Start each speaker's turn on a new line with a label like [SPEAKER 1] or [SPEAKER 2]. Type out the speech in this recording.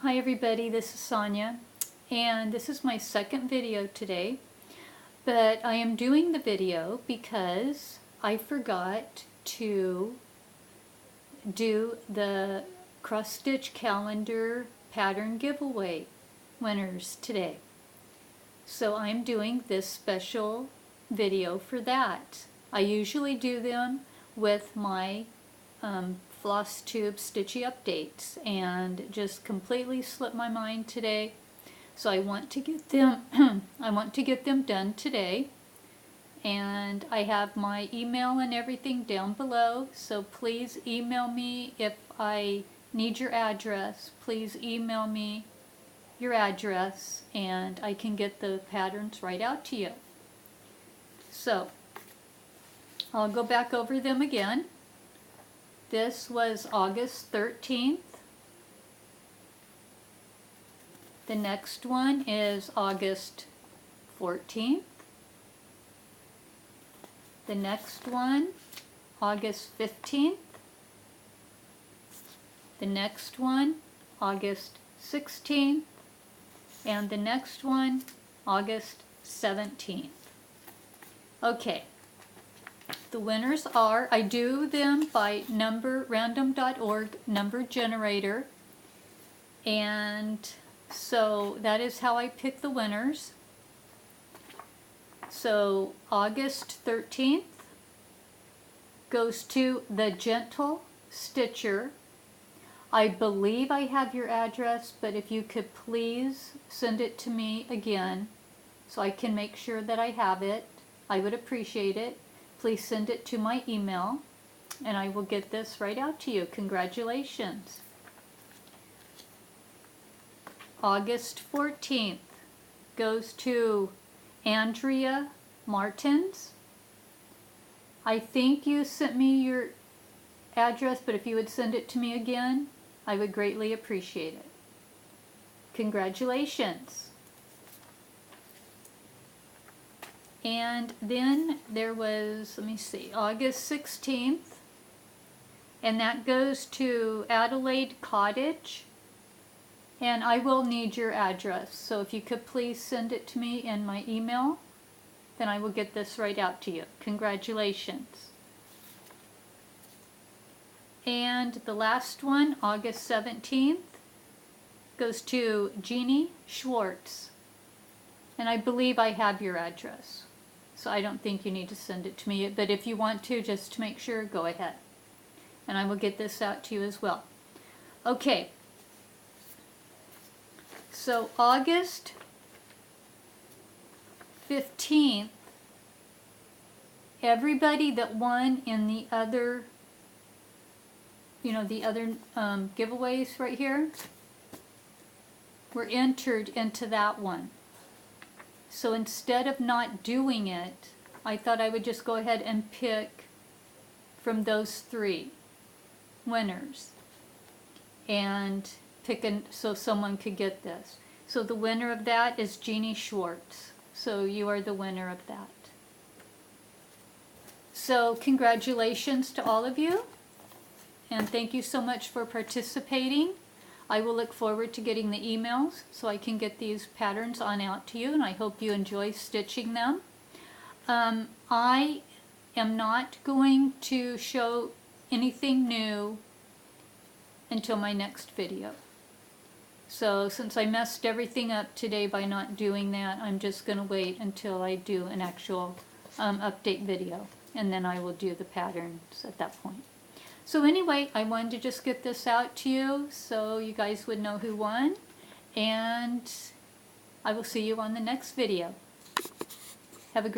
[SPEAKER 1] Hi everybody, this is Sonia, and this is my second video today, but I am doing the video because I forgot to do the cross-stitch calendar pattern giveaway winners today. So I'm doing this special video for that. I usually do them with my floss tube stitchy updates, and just completely slipped my mind today, so I want to get them done today. And I have my email and everything down below, so please email me if I need your address. Please email me your address and I can get the patterns right out to you. So I'll go back over them again. This was August 13th. The next one is August 14th. The next one, August 15th. The next one, August 16th. And the next one, August 17th. Okay. The winners are, I do them by number, random.org number generator, and so that is how I pick the winners. So August 13th goes to the Gentle Stitcher. I believe I have your address, but if you could please send it to me again so I can make sure that I have it, I would appreciate it. Please send it to my email and I will get this right out to you. Congratulations. August 14th goes to Andrea Martens. I think you sent me your address, but if you would send it to me again, I would greatly appreciate it. Congratulations. And then there was, let me see, August 16th, and that goes to Adelaide Cottage, and I will need your address, so if you could please send it to me in my email, then I will get this right out to you. Congratulations. And the last one, August 17th, goes to Jeannie Schwartz, and I believe I have your address. So I don't think you need to send it to me, but if you want to, just to make sure, go ahead. And I will get this out to you as well. Okay. So August 15th, everybody that won in the other, the other giveaways right here, were entered into that one. So instead of not doing it, I thought I would just go ahead and pick from those three winners and pick so someone could get this. So the winner of that is Jeannie Schwartz. So you are the winner of that. So congratulations to all of you, and thank you so much for participating. I will look forward to getting the emails so I can get these patterns on out to you, and I hope you enjoy stitching them. I am not going to show anything new until my next video. So since I messed everything up today by not doing that, I'm just going to wait until I do an actual update video, and then I will do the patterns at that point. So anyway, I wanted to just get this out to you so you guys would know who won, and I will see you on the next video. Have a great